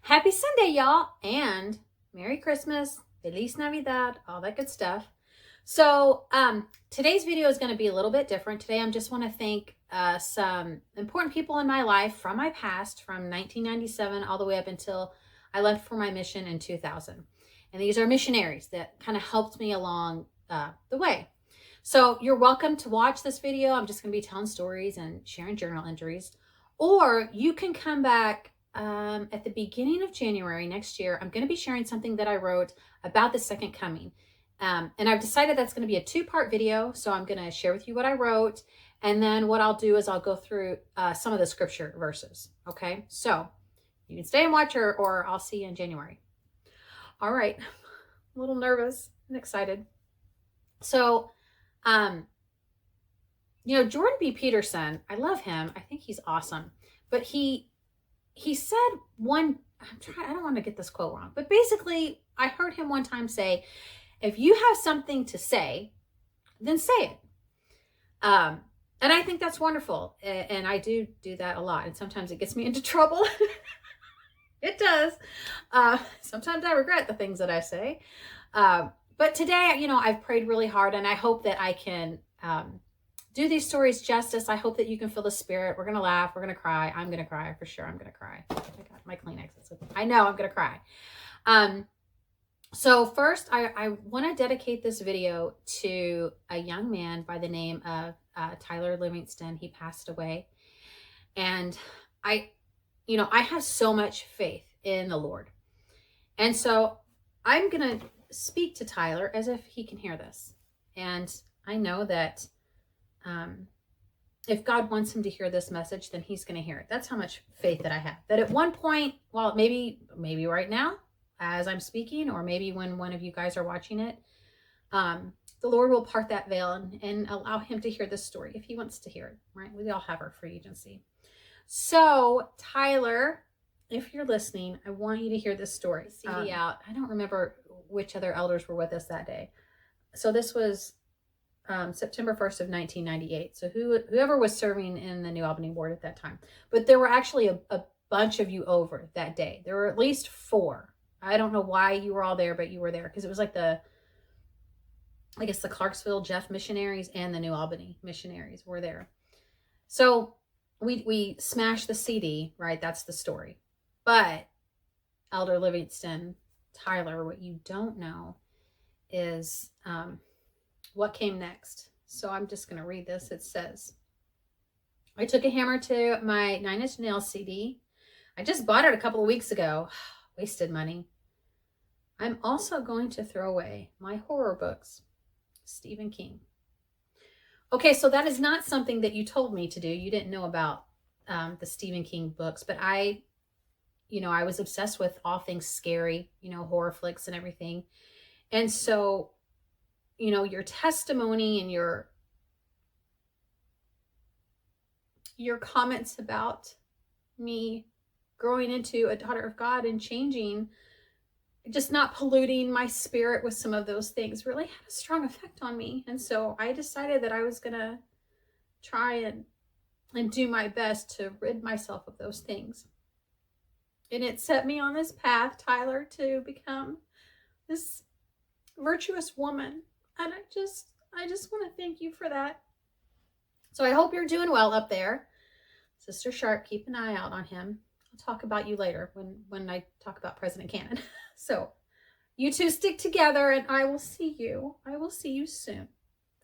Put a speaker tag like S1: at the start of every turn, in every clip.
S1: Happy Sunday, y'all, and Merry Christmas, Feliz Navidad, all that good stuff. So today's video is going to be a little bit different. Today, I just want to thank some important people in my life from my past, from 1997 all the way up until I left for my mission in 2000. And these are missionaries that kind of helped me along the way. So you're welcome to watch this video. I'm just going to be telling stories and sharing journal entries. Or you can come back at the beginning of January next year. I'm going to be sharing something that I wrote about the second coming. And I've decided that's going to be a two-part video. So I'm going to share with you what I wrote. And then what I'll do is I'll go through some of the scripture verses. Okay, so you can stay and watch, or I'll see you in January. All right, I'm a little nervous and excited. So, Jordan B. Peterson, I love him. I think he's awesome. But he said I don't want to get this quote wrong, but basically I heard him one time say, if you have something to say, then say it. And I think that's wonderful. And I do that a lot. And sometimes it gets me into trouble. It does. Sometimes I regret the things that I say. But today, I've prayed really hard, and I hope that I can do these stories justice. I hope that you can feel the spirit. We're going to laugh. We're going to cry. I'm going to cry for sure. I'm going to cry. I got my Kleenexes. I know I'm going to cry. So first, I want to dedicate this video to a young man by the name of Tyler Livingston. He passed away. And I have so much faith in the Lord. And so I'm going to speak to Tyler as if he can hear this. And I know that if God wants him to hear this message, then he's going to hear it. That's how much faith that I have. That at one point, well, maybe right now as I'm speaking, or maybe when one of you guys are watching it, the Lord will part that veil and allow him to hear this story if he wants to hear it, right? We all have our free agency. So Tyler, if you're listening, I want you to hear this story. CD out. I don't remember which other elders were with us that day. So this was September 1st of 1998. So whoever was serving in the New Albany Board at that time. But there were actually a bunch of you over that day. There were at least 4. I don't know why you were all there, but you were there because it was like the Clarksville Jeff missionaries and the New Albany missionaries were there. So we smashed the CD, right? That's the story. But Elder Livingston, Tyler, what you don't know is what came next. So I'm just going to read this. It says, I took a hammer to my 9 Inch Nails CD. I just bought it a couple of weeks ago. Wasted money. I'm also going to throw away my horror books. Stephen King. Okay, so that is not something that you told me to do. You didn't know about the Stephen King books, but I was obsessed with all things scary, horror flicks and everything. And so, your testimony and your comments about me growing into a daughter of God and changing, just not polluting my spirit with some of those things, really had a strong effect on me. And so I decided that I was going to try and do my best to rid myself of those things. And it set me on this path, Tyler, to become this virtuous woman. And I just want to thank you for that. So I hope you're doing well up there. Sister Sharp, keep an eye out on him. I'll talk about you later when I talk about President Cannon. So you two stick together, and I will see you. I will see you soon.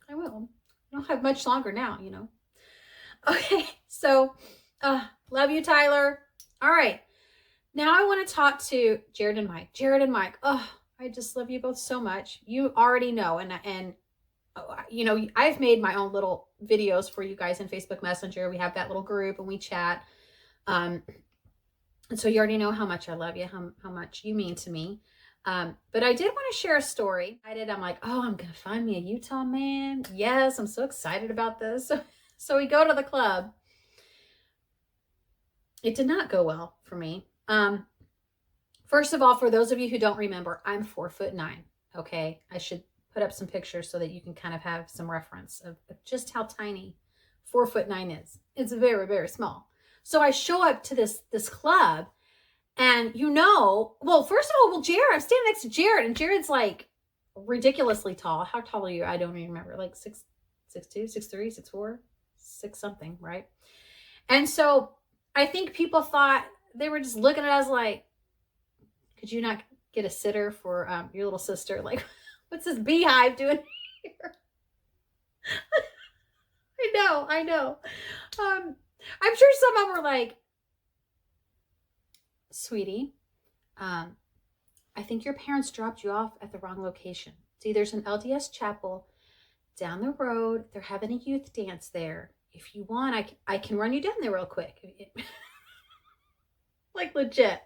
S1: I will. I don't have much longer now, Okay, so love you, Tyler. All right. Now I want to talk to Jared and Mike. Jared and Mike, I just love you both so much. You already know, and I've made my own little videos for you guys in Facebook Messenger. We have that little group, and we chat. And so you already know how much I love you, how much you mean to me. But I did want to share a story. I'm like, I'm going to find me a Utah man. Yes, I'm so excited about this. So we go to the club. It did not go well for me. First of all, for those of you who don't remember, I'm 4'9". Okay. I should put up some pictures so that you can kind of have some reference of just how tiny 4'9" is. It's very, very small. So I show up to this club, And well, first of all, Jared, I'm standing next to Jared, and Jared's like ridiculously tall. How tall are you? I don't even remember. Like 6'2", 6'3", 6'4", 6 something, right? And so I think people thought, they were just looking at us like, could you not get a sitter for your little sister? Like, what's this beehive doing here? I know. I'm sure some of them were like, sweetie, I think your parents dropped you off at the wrong location. See, there's an LDS chapel down the road. They're having a youth dance there. If you want, I can run you down there real quick. Like legit.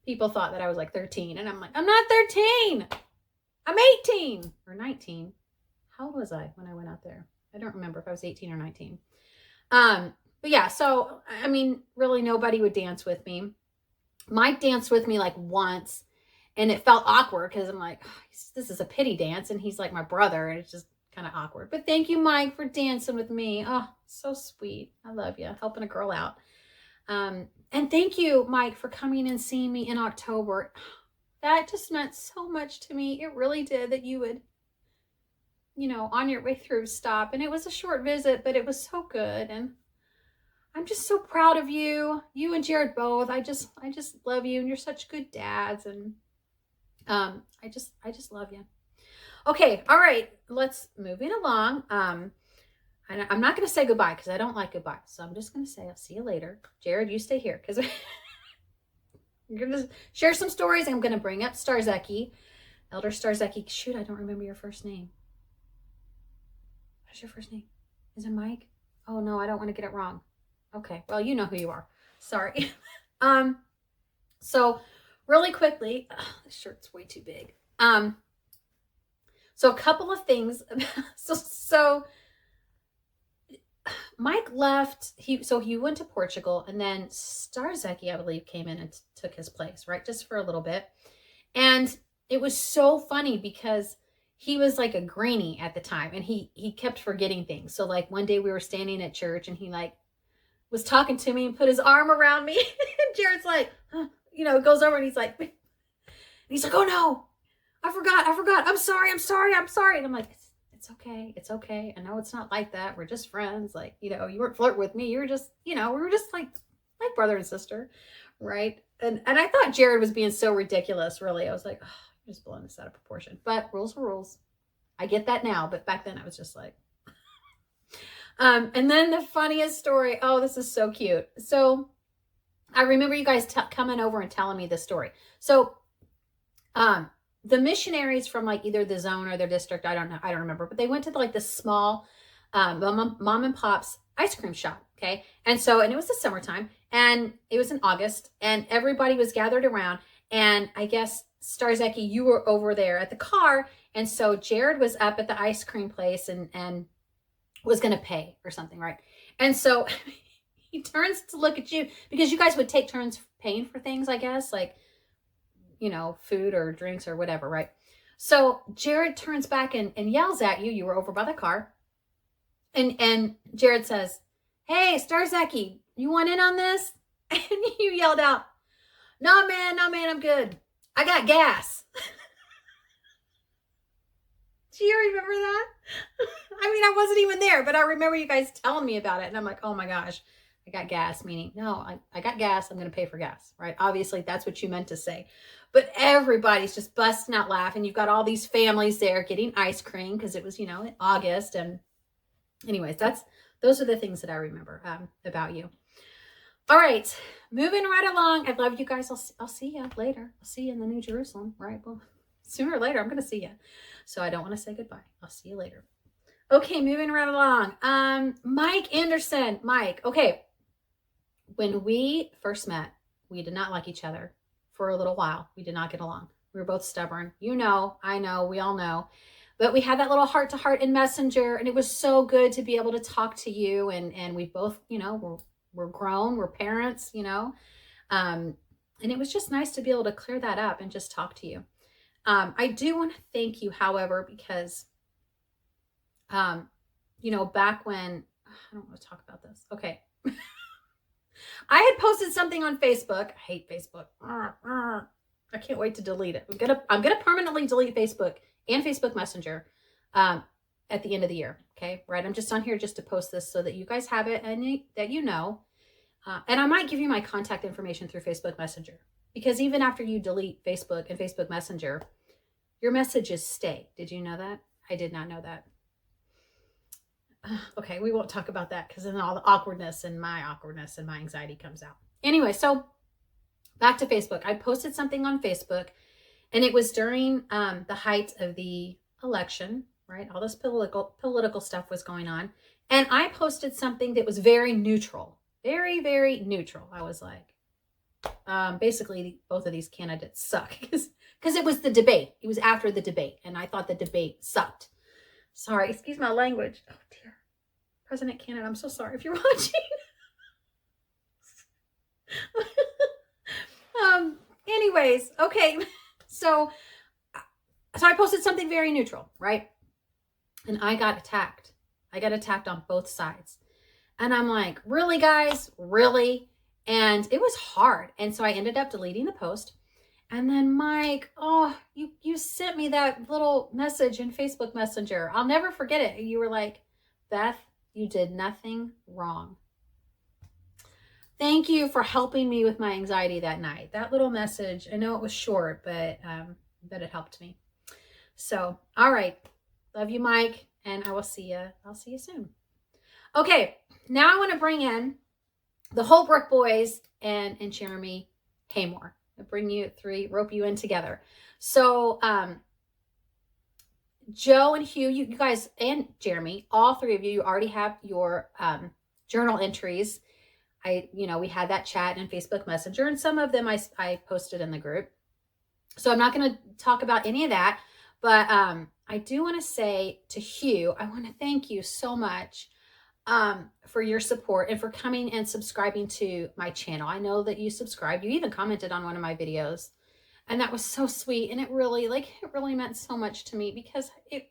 S1: People thought that I was like 13, and I'm like, I'm not 13. I'm 18 or 19. How old was I when I went out there? I don't remember if I was 18 or 19. But yeah, so I mean, really nobody would dance with me. Mike danced with me like once, and it felt awkward because I'm like, oh, this is a pity dance, and he's like my brother, and it's just kind of awkward. But thank you, Mike, for dancing with me. Oh, so sweet. I love you, helping a girl out. And thank you, Mike, for coming and seeing me in October. That just meant so much to me. It really did, that you would, on your way through, stop. And it was a short visit, but it was so good. And I'm just so proud of you. You and Jared both. I just love you, and you're such good dads. And I just love you. Okay, all right. Let's moving along. And I'm not going to say goodbye because I don't like goodbye. So I'm just going to say I'll see you later. Jared, you stay here because you're going to share some stories. I'm going to bring up Starzecki, Elder Starzecki. Shoot, I don't remember your first name. What's your first name? Is it Mike? Oh no, I don't want to get it wrong. Okay, well, you know who you are. Sorry. So really quickly, this shirt's way too big. So a couple of things. So Mike left. He went to Portugal, and then Starzecki, I believe, came in and took his place, right? Just for a little bit. And it was so funny because he was like a greenie at the time, and he kept forgetting things. So like one day we were standing at church, and he like was talking to me and put his arm around me. And Jared's like, goes over, and he's like, oh no, I forgot. I'm sorry. And I'm like, it's okay. I know it's not like that. We're just friends. Like, you weren't flirting with me. You were just, we were just like brother and sister. Right. And I thought Jared was being so ridiculous. Really. I was like, oh, you're just blowing this out of proportion, but rules are rules. I get that now. But back then I was just like, and then the funniest story. Oh, this is so cute. So I remember you guys coming over and telling me this story. So, the missionaries from like either the zone or their district, I don't remember, but they went to like this small mom and pop's ice cream shop. Okay. And it was the summertime, and it was in August, and everybody was gathered around. And I guess Starzecki, you were over there at the car. And so Jared was up at the ice cream place and was going to pay or something. Right. And so he turns to look at you, because you guys would take turns paying for things, I guess, like, food or drinks or whatever, right? So Jared turns back and yells at you. You were over by the car. And Jared says, hey, Starzecki, you want in on this? And you yelled out, no, man, I'm good. I got gas. Do you remember that? I mean, I wasn't even there, but I remember you guys telling me about it. And I'm like, oh my gosh, I got gas, meaning, no, I got gas. I'm going to pay for gas, right? Obviously, that's what you meant to say. But everybody's just busting out laughing. You've got all these families there getting ice cream because it was, in August. And anyways, those are the things that I remember about you. All right, moving right along. I love you guys. I'll see you later. I'll see you in the New Jerusalem, right? Well, sooner or later, I'm going to see you. So I don't want to say goodbye. I'll see you later. Okay, moving right along. Mike Anderson. Mike, okay. When we first met, we did not like each other for a little while. We did not get along. We were both stubborn. I know, we all know. But we had that little heart-to-heart in Messenger, and it was so good to be able to talk to you. And we both, we're grown, we're parents, and it was just nice to be able to clear that up and just talk to you. I do want to thank you, however, because, back when, I don't want to talk about this. Okay. I had posted something on Facebook. I hate Facebook. I can't wait to delete it. I'm gonna permanently delete Facebook and Facebook Messenger at the end of the year. Okay, right? I'm just on here just to post this so that you guys have it and that you know. And I might give you my contact information through Facebook Messenger, because even after you delete Facebook and Facebook Messenger, your messages stay. Did you know that? I did not know that. Okay, we won't talk about that because then all the awkwardness and my anxiety comes out. Anyway, so back to Facebook. I posted something on Facebook, and it was during the height of the election, right? All this political stuff was going on. And I posted something that was very neutral, very, very neutral. I was like, basically, both of these candidates suck because it was the debate. It was after the debate, and I thought the debate sucked. Sorry, excuse my language. Oh, dear. President candidate, I'm so sorry if you're watching. Anyways, okay. So I posted something very neutral, right? And I got attacked. I got attacked on both sides. And I'm like, really, guys? Really? And it was hard. And so I ended up deleting the post. And then Mike, oh, you sent me that little message in Facebook Messenger. I'll never forget it. You were like, Beth, you did nothing wrong. Thank you for helping me with my anxiety that night. That little message, I know it was short, but it helped me. So, all right. Love you, Mike, and I will see you. I'll see you soon. Okay, now I want to bring in the Holbrook boys and Jeremy Haymore. I'll bring you rope you in together. So, Joe and Hugh, you guys, and Jeremy, all three of you already have your journal entries. We had that chat in Facebook Messenger, and some of them I posted in the group. So I'm not going to talk about any of that, but I do want to say to Hugh, I want to thank you so much for your support and for coming and subscribing to my channel. I know that you subscribed. You even commented on one of my videos, and that was so sweet. And it really meant so much to me, because it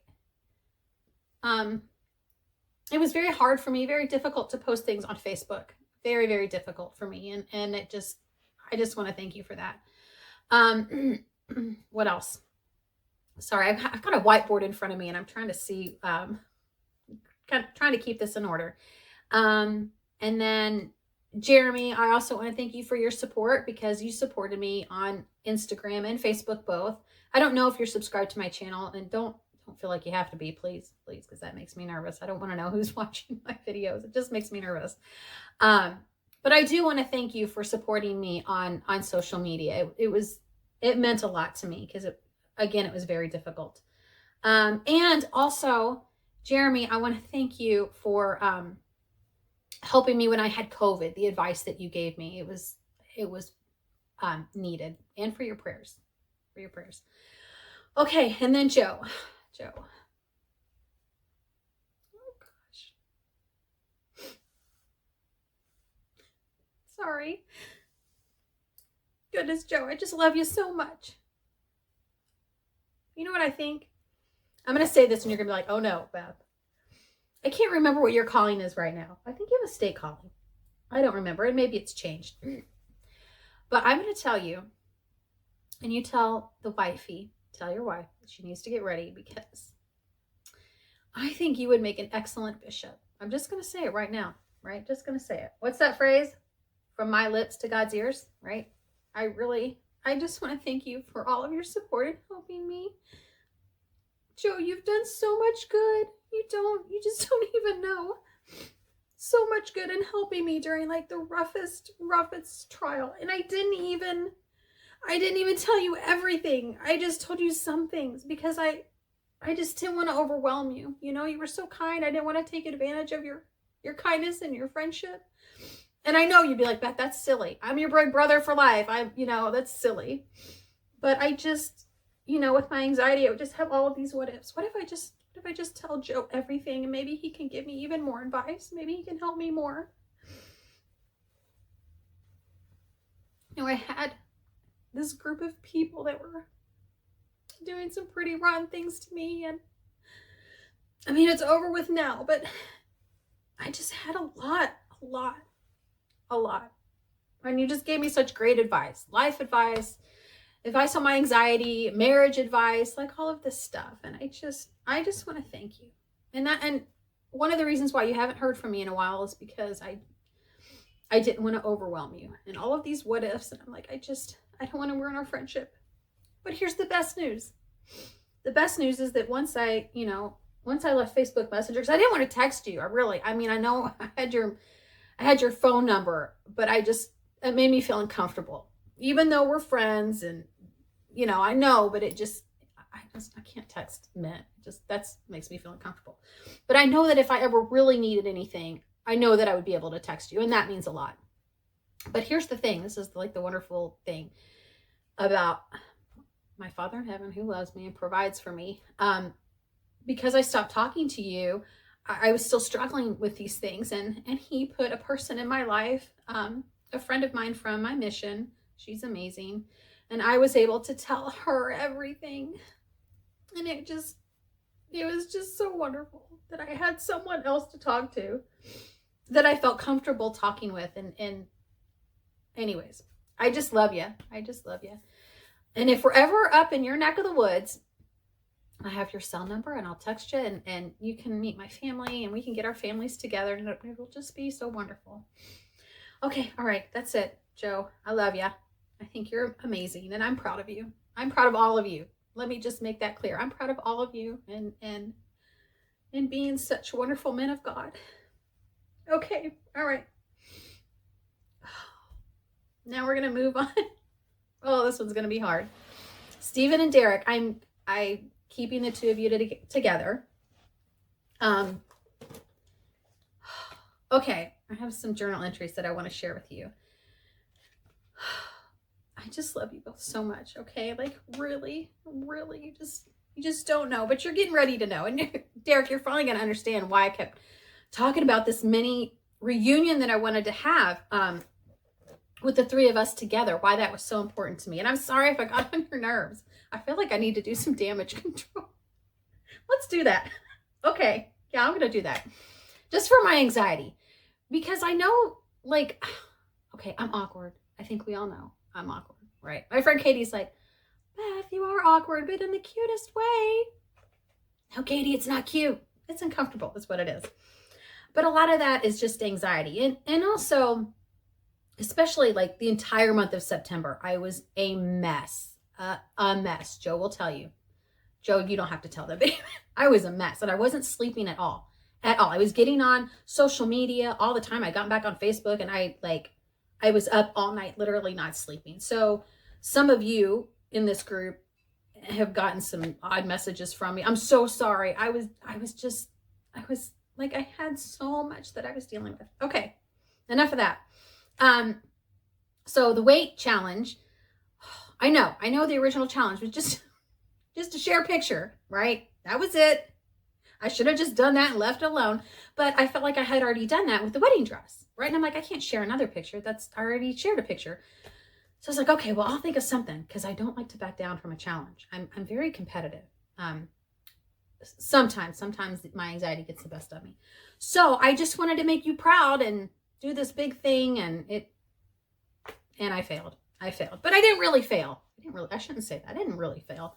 S1: was very hard for me, very difficult to post things on Facebook. Very, very difficult for me. And I just want to thank you for that. What else? Sorry, I've got a whiteboard in front of me and I'm trying to see, kind of trying to keep this in order. And then Jeremy, I also want to thank you for your support, because you supported me on Instagram and Facebook both. I don't know if you're subscribed to my channel, and don't feel like you have to be, please, because that makes me nervous. I don't want to know who's watching my videos. It just makes me nervous. But I do want to thank you for supporting me on social media. It meant a lot to me, because it was very difficult. And also, Jeremy, I want to thank you for helping me when I had COVID. The advice that you gave me, it was needed, and for your prayers, Okay, and then Joe. Oh gosh. Sorry. Goodness, Joe, I just love you so much. You know what I think? I'm going to say this and you're going to be like, oh no, Beth. I can't remember what your calling is right now. I think you have a state calling. I don't remember, and maybe it's changed. But I'm going to tell you, and you tell the wifey, tell your wife that she needs to get ready, because I think you would make an excellent bishop. I'm just going to say it right now, right? Just going to say it. What's that phrase? From my lips to God's ears, right? I just want to thank you for all of your support and helping me. Joe, you've done so much good. You just don't even know. So much good in helping me during like the roughest trial. And I didn't even tell you everything. I just told you some things because I just didn't want to overwhelm you. You know, you were so kind. I didn't want to take advantage of your kindness and your friendship. And I know you'd be like, Beth, that's silly. I'm your big brother for life. That's silly. But I just, with my anxiety, I would just have all of these what ifs. What if I just tell Joe everything, and maybe he can give me even more advice? Maybe he can help me more. I had this group of people that were doing some pretty rotten things to me, and it's over with now, but I just had a lot. And you just gave me such great advice, life advice on my anxiety, marriage advice, like all of this stuff. And I just want to thank you. And one of the reasons why you haven't heard from me in a while is because I didn't want to overwhelm you and all of these what ifs. And I'm like, I don't want to ruin our friendship. But here's the best news. The best news is that once I left Facebook Messenger, because I didn't want to text you. I know I had your phone number, but it made me feel uncomfortable. Even though we're friends and, I know, but I can't text men. That makes me feel uncomfortable. But I know that if I ever really needed anything, I know that I would be able to text you. And that means a lot. But here's the thing. This is like the wonderful thing about my Father in heaven who loves me and provides for me. Because I stopped talking to you, I was still struggling with these things. And he put a person in my life, a friend of mine from my mission. She's amazing. And I was able to tell her everything. And it was just so wonderful that I had someone else to talk to that I felt comfortable talking with. And anyways, I just love you. I just love you. And if we're ever up in your neck of the woods, I have your cell number and I'll text you and you can meet my family and we can get our families together and it'll just be so wonderful. Okay. All right. That's it, Joe. I love you. I think you're amazing and I'm proud of you. I'm proud of all of you. Let me just make that clear. I'm proud of all of you and being such wonderful men of God. Okay. All right. Now we're going to move on. Oh, this one's going to be hard. Stephen and Derek, I'm keeping the two of you together. Okay. I have some journal entries that I want to share with you. I just love you both so much. Okay. Like really, really, you just don't know, but you're getting ready to know. And Derek, you're finally going to understand why I kept talking about this mini reunion that I wanted to have, with the three of us together, why that was so important to me. And I'm sorry if I got on your nerves. I feel like I need to do some damage control. Let's do that. Okay. Yeah, I'm going to do that. Just for my anxiety. Because I know, like, okay, I'm awkward. I think we all know I'm awkward, right? My friend Katie's like, Beth, you are awkward, but in the cutest way. No, Katie, it's not cute. It's uncomfortable. That's what it is. But a lot of that is just anxiety. And also, especially like the entire month of September, I was a mess. A mess. Joe will tell you. Joe, you don't have to tell them. I was a mess and I wasn't sleeping at all. I was getting on social media all the time. I got back on Facebook and I was up all night, literally not sleeping. So some of you in this group have gotten some odd messages from me. I'm so sorry. I had so much that I was dealing with. Okay. Enough of that. So the weight challenge, I know the original challenge was just to share a picture, right? That was it. I should have just done that and left it alone. But I felt like I had already done that with the wedding dress, right? And I'm like, I can't share another picture. I already shared a picture. So I was like, okay, well, I'll think of something because I don't like to back down from a challenge. I'm very competitive. Sometimes my anxiety gets the best of me. So I just wanted to make you proud and do this big thing. And I failed. But I didn't really fail. I shouldn't say that. I didn't really fail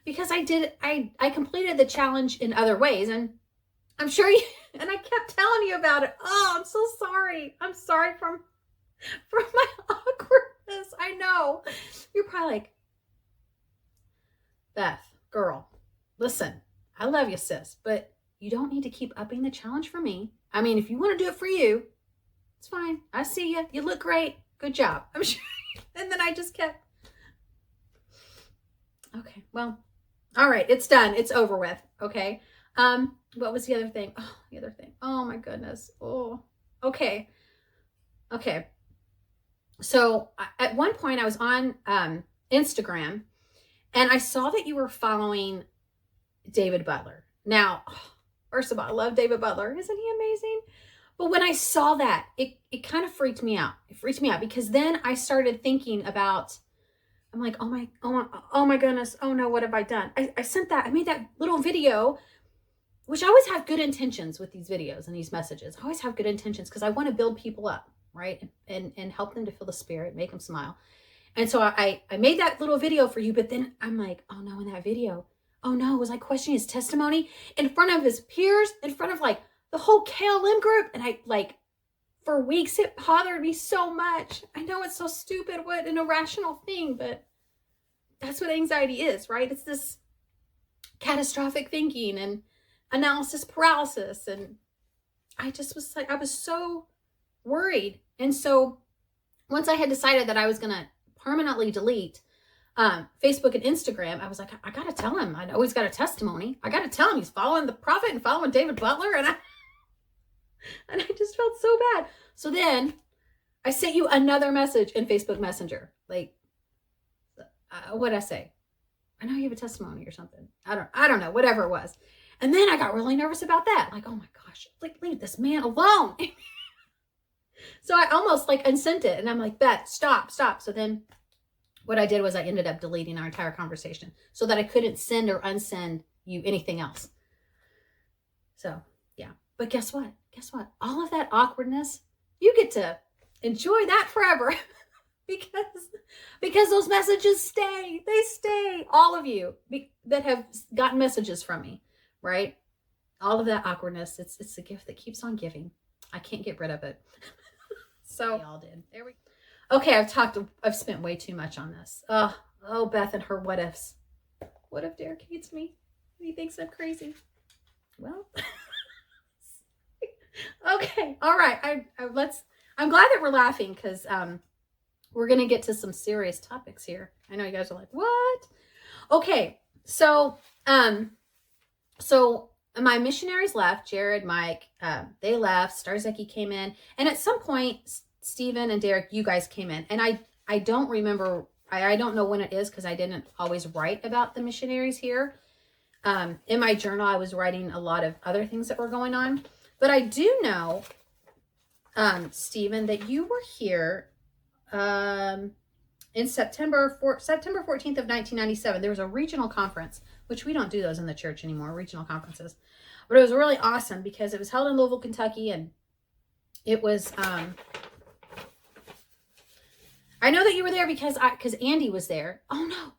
S1: because I completed the challenge in other ways. And I'm sure and I kept telling you about it. Oh, I'm so sorry. I'm sorry from my awkwardness. I know. You're probably like, Beth, girl, listen, I love you, sis, but you don't need to keep upping the challenge for me. I mean, if you want to do it for you, it's fine. I see you. You look great. Good job. I'm sure. And then I just kept. Okay. Well, all right. It's done. It's over with. Okay. What was the other thing? Oh my goodness. Oh, okay. So at one point I was on Instagram and I saw that you were following David Butler. Now, first of all, I love David Butler. Isn't he amazing? But when I saw that, it kind of freaked me out. It freaked me out because then I started thinking about, I'm like, oh my goodness. Oh no, what have I done? I made that little video, which I always have good intentions with these videos and these messages. I always have good intentions because I want to build people up, right? And help them to feel the Spirit, make them smile. And so I made that little video for you, but then I'm like, oh no, in that video, oh no, was I questioning his testimony in front of his peers, in front of like the whole KLM group? And I like, for weeks, it bothered me so much. I know it's so stupid, what an irrational thing, but that's what anxiety is, right? It's this catastrophic thinking and analysis paralysis. And I just was like, I was so worried. And so once I had decided that I was going to permanently delete Facebook and Instagram, I was like, I got to tell him. I know he's got a testimony. I got to tell him he's following the prophet and following David Butler. And I just felt so bad. So then I sent you another message in Facebook Messenger. Like, what'd I say? I know you have a testimony or something. I don't know, whatever it was. And then I got really nervous about that. Like, oh my gosh, like leave this man alone. So I almost like unsent it. And I'm like, Beth, stop. So then what I did was I ended up deleting our entire conversation so that I couldn't send or unsend you anything else. So yeah, but guess what? All of that awkwardness, you get to enjoy that forever because those messages stay. They stay. All of you that have gotten messages from me, right? All of that awkwardness, it's a gift that keeps on giving. I can't get rid of it. So y'all did. There we go. Okay, I've spent way too much on this. Oh, Beth and her what ifs. What if Derek hates me? He thinks I'm crazy. Well, okay, all right. I'm glad that we're laughing because we're gonna get to some serious topics here. I know you guys are like, what? Okay, so my missionaries left. Jared, Mike, they left. Starzecki came in, and at some point, Stephen and Derek, you guys came in, and I don't remember. I don't know when it is because I didn't always write about the missionaries here. In my journal, I was writing a lot of other things that were going on. But I do know, Stephen, that you were here in September 14th of 1997. There was a regional conference, which we don't do those in the church anymore, regional conferences. But it was really awesome because it was held in Louisville, Kentucky, and it was... I know that you were there because Andy was there. Oh, no.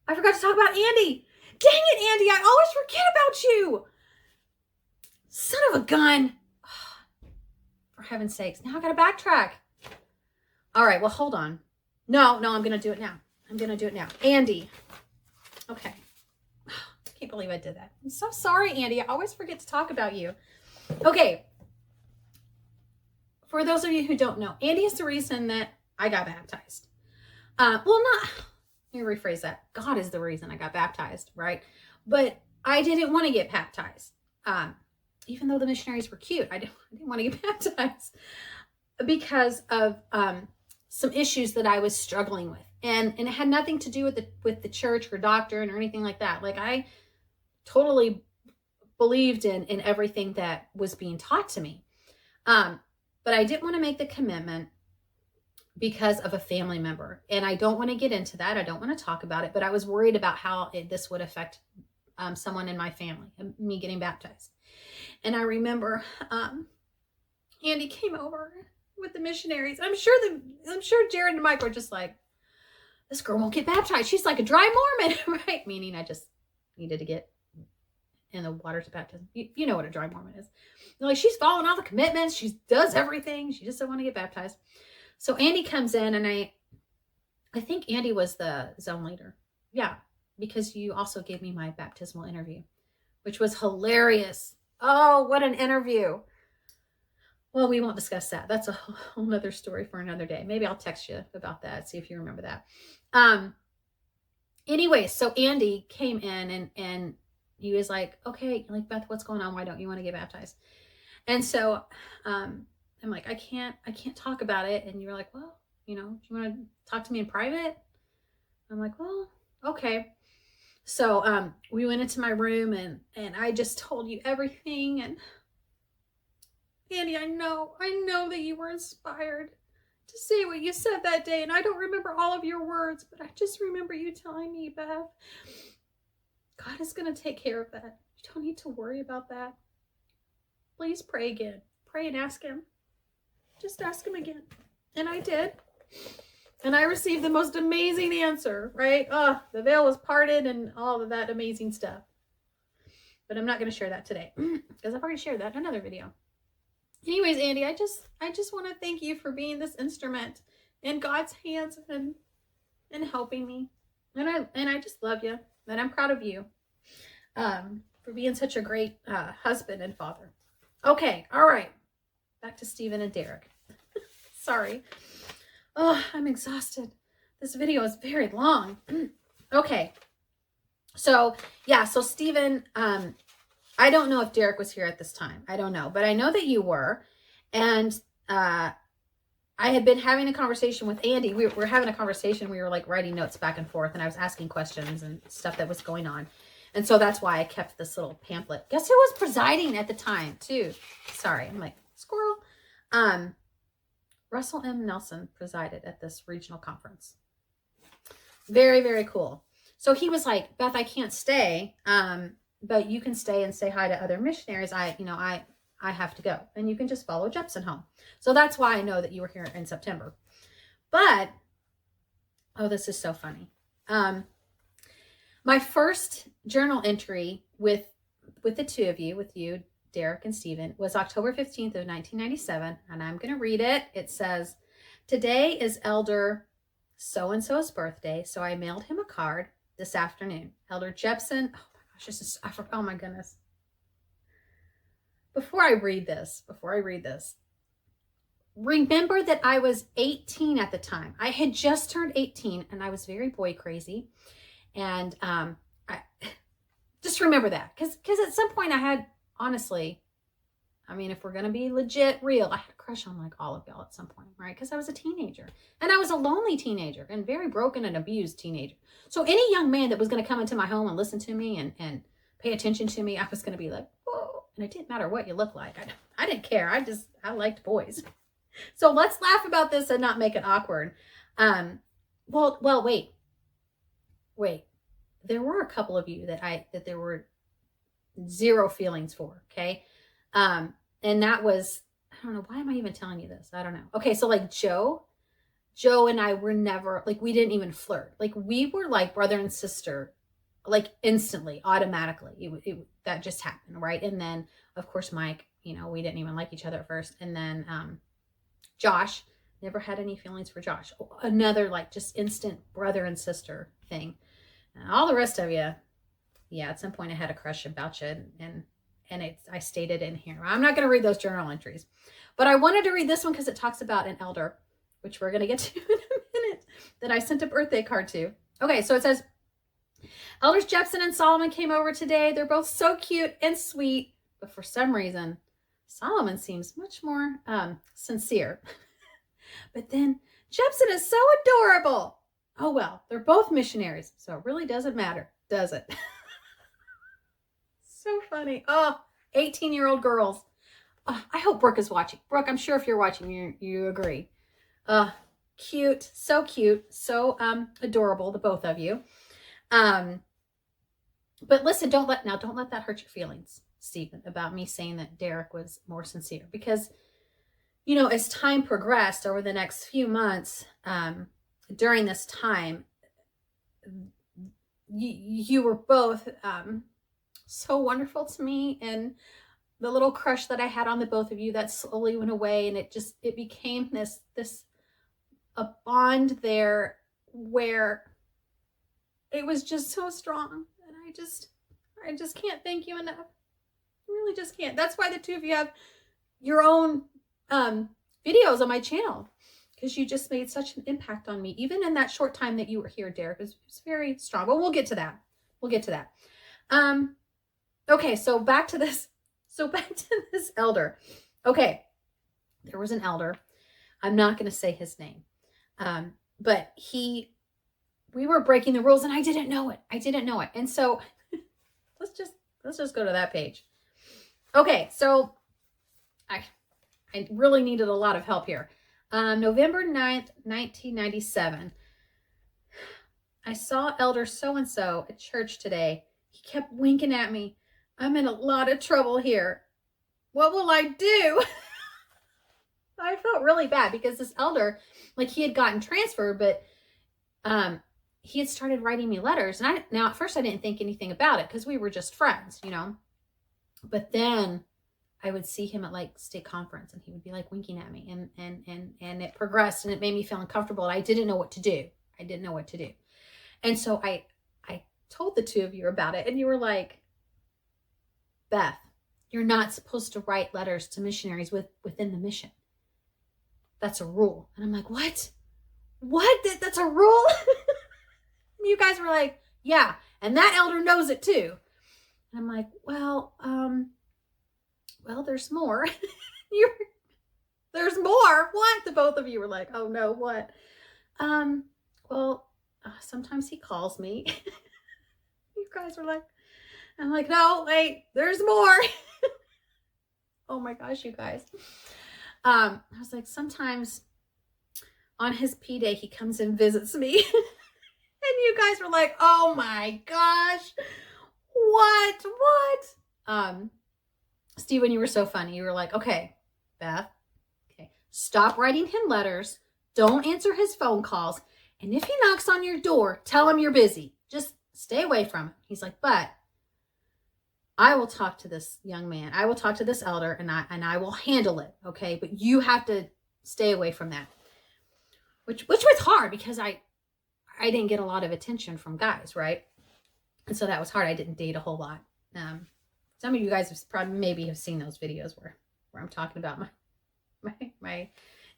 S1: I forgot to talk about Andy. Dang it, Andy. I always forget about you. Son of a gun. For heaven's sakes. Now I got to backtrack. All right. Well, hold on. No, I'm going to do it now. Andy. Okay. I can't believe I did that. I'm so sorry, Andy. I always forget to talk about you. Okay. For those of you who don't know, Andy is the reason that I got baptized. Let me rephrase that. God is the reason I got baptized, right? But I didn't want to get baptized. Even though the missionaries were cute, I didn't want to get baptized because of some issues that I was struggling with. And it had nothing to do with the church or doctrine or anything like that. Like I totally believed in everything that was being taught to me. But I didn't want to make the commitment because of a family member. And I don't want to get into that. I don't want to talk about it, but I was worried about how this would affect someone in my family, me getting baptized. And I remember Andy came over with the missionaries. I'm sure Jared and Mike were just like, this girl won't get baptized. She's like a dry Mormon, right? Meaning I just needed to get in the waters of baptism. You know what a dry Mormon is. They're like, she's following all the commitments. She does everything. She just doesn't want to get baptized. So Andy comes in, and I think Andy was the zone leader. Yeah, because you also gave me my baptismal interview, which was hilarious. Oh, what an interview. Well, we won't discuss that. That's a whole nother story for another day. Maybe I'll text you about that, see if you remember that. Anyway, so Andy came in and he was like, okay, like, Beth, what's going on? Why don't you want to get baptized? And so I'm like, I can't talk about it. And you were like, well, do you want to talk to me in private? I'm like, well, okay. So we went into my room and I just told you everything. And Andy, I know that you were inspired to say what you said that day. And I don't remember all of your words, but I just remember you telling me, Beth, God is going to take care of that. You don't need to worry about that. Please pray again. Pray and ask him. Just ask him again. And I did. And I received the most amazing answer, right? Oh, the veil was parted and all of that amazing stuff. But I'm not going to share that today because I've already shared that in another video. Anyways, Andy, I just want to thank you for being this instrument in God's hands and helping me. And I just love you. And I'm proud of you for being such a great husband and father. Okay, all right. Back to Stephen and Derek. Sorry. Oh, I'm exhausted. This video is very long. Okay. So, yeah, so Stephen, I don't know if Derek was here at this time. I don't know, but I know that you were. And I had been having a conversation with Andy. We were having a conversation. We were like writing notes back and forth, and I was asking questions and stuff that was going on. And so that's why I kept this little pamphlet. Guess who was presiding at the time, too? Sorry, I'm like, squirrel. Russell M. Nelson presided at this regional conference. Very, very cool. So he was like, Beth, I can't stay, but you can stay and say hi to other missionaries. I have to go. And you can just follow Jepson home. So that's why I know that you were here in September. But, oh, this is so funny. My first journal entry with the two of you, with you, Derek and Stephen, was October 15th of 1997. And I'm going to read it. It says, today is Elder so-and-so's birthday. So I mailed him a card this afternoon. Elder Jepson. Oh my gosh, oh my goodness. Before I read this, remember that I was 18 at the time. I had just turned 18 and I was very boy crazy. And I just remember that because at some point I had, honestly, I mean, if we're going to be legit real, I had a crush on like all of y'all at some point, right? Because I was a teenager and I was a lonely teenager and very broken and abused teenager. So any young man that was going to come into my home and listen to me and pay attention to me, I was going to be like, whoa. And it didn't matter what you look like. I didn't care. I liked boys. So let's laugh about this and not make it awkward. Well, wait. There were a couple of you that there were zero feelings for. Okay. And that was, I don't know, why am I even telling you this? I don't know. Okay. So like Joe and I were never, like, we didn't even flirt. Like we were like brother and sister, like instantly, automatically. That just happened. Right. And then of course, Mike, we didn't even like each other at first. And then, Josh, never had any feelings for Josh. Another like just instant brother and sister thing. And all the rest of you, yeah, at some point I had a crush about you, and I stated in here. I'm not going to read those journal entries, but I wanted to read this one because it talks about an elder, which we're going to get to in a minute, that I sent a birthday card to. Okay, so it says, Elders Jepson and Solomon came over today. They're both so cute and sweet, but for some reason, Solomon seems much more sincere. But then Jepson is so adorable. Oh, well, they're both missionaries, so it really doesn't matter, does it? So funny. Oh, 18-year-old girls. Oh, I hope Brooke is watching. Brooke, I'm sure if you're watching, you agree. Cute, so adorable, the both of you. But listen, don't let that hurt your feelings, Stephen, about me saying that Derek was more sincere, because as time progressed over the next few months, during this time, you were both so wonderful to me, and the little crush that I had on the both of you, that slowly went away, and it became a bond there where it was just so strong, and I just can't thank you enough. I really just can't. That's why the two of you have your own videos on my channel, because you just made such an impact on me, even in that short time that you were here, Derek. It was very strong. But we'll get to that. Okay, so back to this. Elder. Okay, there was an elder. I'm not going to say his name, but we were breaking the rules, and I didn't know it. And so let's just go to that page. Okay, so I really needed a lot of help here. November 9th, 1997. I saw Elder so-and-so at church today. He kept winking at me. I'm in a lot of trouble here. What will I do? I felt really bad because this elder, like, he had gotten transferred, but he had started writing me letters. And now at first I didn't think anything about it because we were just friends, you know. But then I would see him at like state conference and he would be like winking at me, and it progressed and it made me feel uncomfortable. And I didn't know what to do. And so I told the two of you about it, and you were like, Beth, you're not supposed to write letters to missionaries within the mission. That's a rule. And I'm like, what? That's a rule? You guys were like, yeah. And that elder knows it too. And I'm like, well, there's more. There's more. What? The both of you were like, oh no, what? Sometimes he calls me. You guys were like, I'm like, no, wait, there's more. Oh my gosh, you guys. I was like, sometimes on his P day, he comes and visits me. And you guys were like, oh my gosh, what? Stephen, you were so funny. You were like, okay, Beth, okay, stop writing him letters. Don't answer his phone calls. And if he knocks on your door, tell him you're busy. Just stay away from him. He's like, but I will talk to this young man. I will talk to this elder, and I will handle it. Okay. But you have to stay away from that, which was hard because I didn't get a lot of attention from guys. Right. And so that was hard. I didn't date a whole lot. Some of you guys have probably maybe have seen those videos where I'm talking about my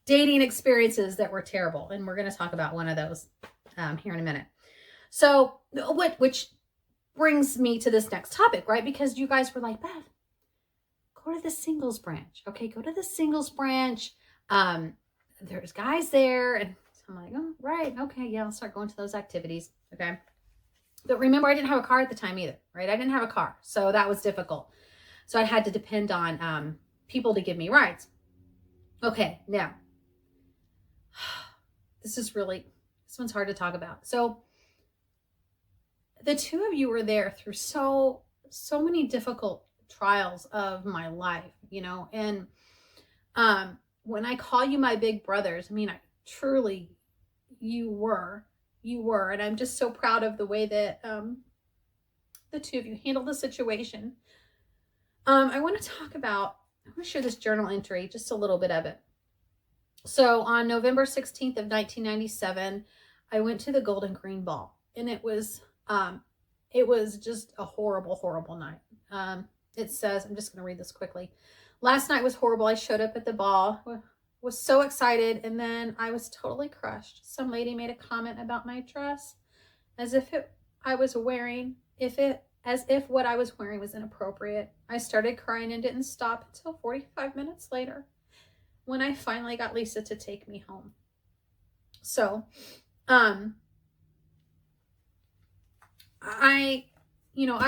S1: dating experiences that were terrible. And we're going to talk about one of those here in a minute. So which brings me to this next topic, right? Because you guys were like, Beth, go to the singles branch. Okay, go to the singles branch. There's guys there. And so I'm like, oh, right. Okay, yeah, I'll start going to those activities. Okay. But remember, I didn't have a car at the time either, right? I didn't have a car. So that was difficult. So I had to depend on people to give me rides. Okay, now, this one's hard to talk about. So the two of you were there through so many difficult trials of my life, you know, and when I call you my big brothers, I mean, truly, you were, and I'm just so proud of the way that the two of you handled the situation. I want to share this journal entry, just a little bit of it. So on November 16th of 1997, I went to the Golden Green Ball, and it was just a horrible, horrible night. It says, I'm just going to read this quickly. Last night was horrible. I showed up at the ball, was so excited, and then I was totally crushed. Some lady made a comment about my dress as if what I was wearing was inappropriate. I started crying and didn't stop until 45 minutes later when I finally got Lisa to take me home. So, I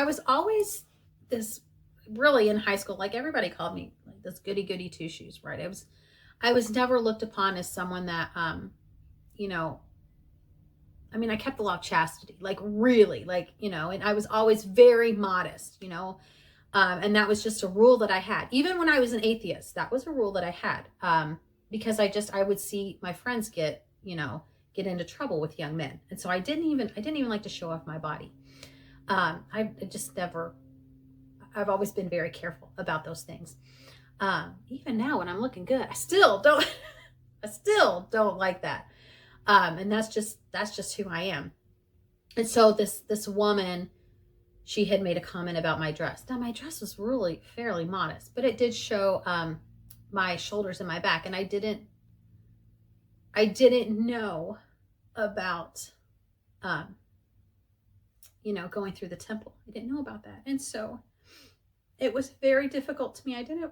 S1: was always this, really in high school, like everybody called me like this goody two shoes, right? I was never looked upon as someone that, I kept the law of chastity, like really, like, and I was always very modest, and that was just a rule that I had. Even when I was an atheist, that was a rule that I had, because I would see my friends get into trouble with young men. And so I didn't even like to show off my body. I've always been very careful about those things. Even now when I'm looking good, I still don't like that. And that's just who I am. And so this woman, she had made a comment about my dress. Now my dress was really fairly modest, but it did show, my shoulders and my back. And I didn't know about, going through the temple. I didn't know about that. And so it was very difficult to me. I didn't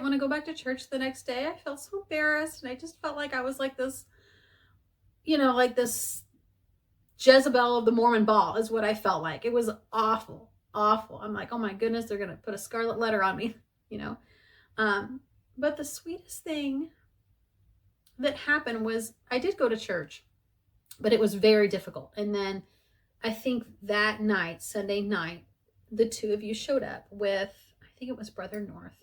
S1: want to go back to church the next day. I felt so embarrassed. And I just felt like I was like this, like this Jezebel of the Mormon ball is what I felt like. It was awful. I'm like, oh my goodness, they're going to put a scarlet letter on me, but the sweetest thing that happened was I did go to church, but it was very difficult. And then I think that night, Sunday night, the two of you showed up with, I think it was Brother North.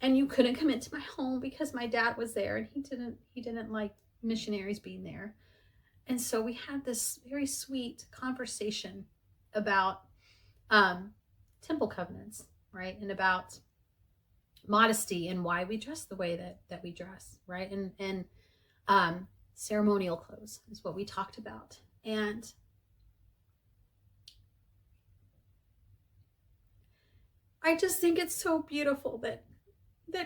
S1: and you couldn't come into my home because my dad was there, and he didn't like missionaries being there. And so we had this very sweet conversation about temple covenants, right? And about modesty and why we dress the way that we dress, right? And ceremonial clothes is what we talked about. And I just think it's so beautiful that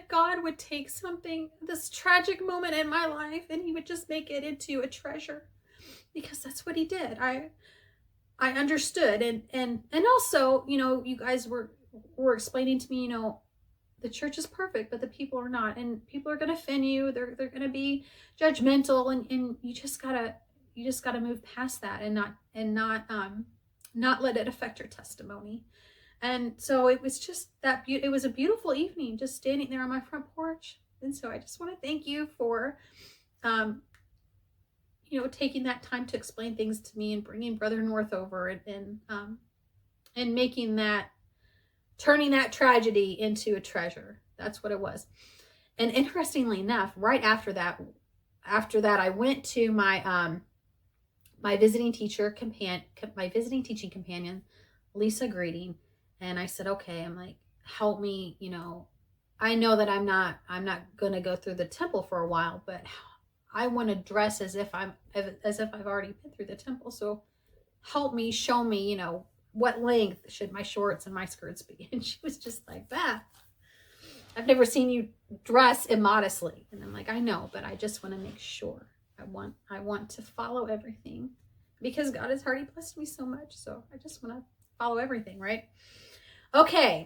S1: God would take something, this tragic moment in my life, and he would just make it into a treasure, because that's what he did. I understood. And also, you know, you guys were explaining to me, you know, the church is perfect, but the people are not, and people are going to offend you. They're going to be judgmental, and you just gotta move past that, and not let it affect your testimony. And so it was just it was a beautiful evening, just standing there on my front porch. And so I just want to thank you for, you know, taking that time to explain things to me, and bringing Brother North over, and making that, turning that tragedy into a treasure. That's what it was. And interestingly enough, right after that, I went to my my visiting teaching companion, Lisa Greeting, and I said, okay, I'm like, help me, you know, I know that I'm not gonna go through the temple for a while, but I want to dress as if I've already been through the temple. So help me, show me, you know, what length should my shorts and my skirts be? And she was just like, that, I've never seen you dress immodestly. And I'm like, I know, but I just want to make sure. I want to follow everything, because God has already blessed me so much. So I just want to follow everything, right? Okay.